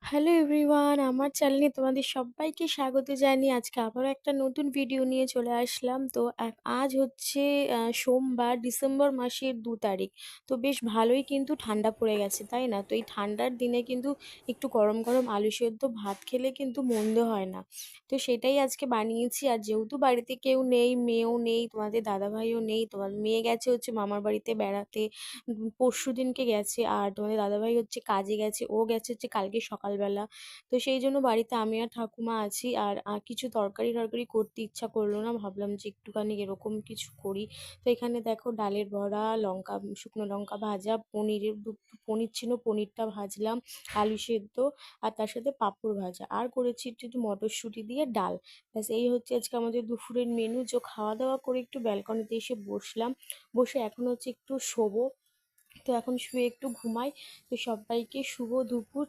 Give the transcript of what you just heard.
Hello everyone, আমার চ্যানেলে তোমাদের সবাইকে স্বাগত জানিয়ে আজকে আবারও একটা নতুন ভিডিও নিয়ে চলে আসলাম। তো আজ হচ্ছে সোমবার, ডিসেম্বর মাসের 2 তারিখ। তো বেশ ভালোই কিন্তু ঠান্ডা পড়ে গেছে, তাই না? তো এই ঠান্ডার দিনে কিন্তু একটু গরম গরম আলু সেদ্ধ ভাত খেলে কিন্তু মন্দ হয় না। তো সেটাই আজকে বানিয়েছি। আর যেহেতু বাড়িতে কেউ নেই, মেয়েও নেই, তোমাদের দাদাভাইও নেই, তোমার মেয়ে গেছে হচ্ছে মামার বাড়িতে বেড়াতে, পরশু দিনকে গেছে। আর তোমাদের দাদাভাই হচ্ছে কাজে গেছে, ও গেছে হচ্ছে কালকে সকালবেলা। তো সেই জন্য বাড়িতে আমি আর ঠাকুমা আছি। আর কিছু তরকারি টরকারি করতে ইচ্ছা করলো না, ভাবলাম যে একটুখানি এরকম কিছু করি। তো এখানে দেখো ডালের বড়া, লঙ্কা, শুকনো লঙ্কা ভাজা, পনির ছিল, পনিরটা ভাজলাম, আলু সেদ্ধ, আর তার সাথে পাঁপড় ভাজা, আর করেছি একটু একটু মটরশুঁটি দিয়ে ডাল। ব্যাস এই হচ্ছে আজকে আমাদের দুপুরের মেনু। যে খাওয়া দাওয়া করে একটু ব্যালকনিতে এসে বসলাম, বসে এখন হচ্ছে একটু শোবো। তো এখন শুয়ে একটু ঘুমাই। তো সবাইকে শুভ দুপুর।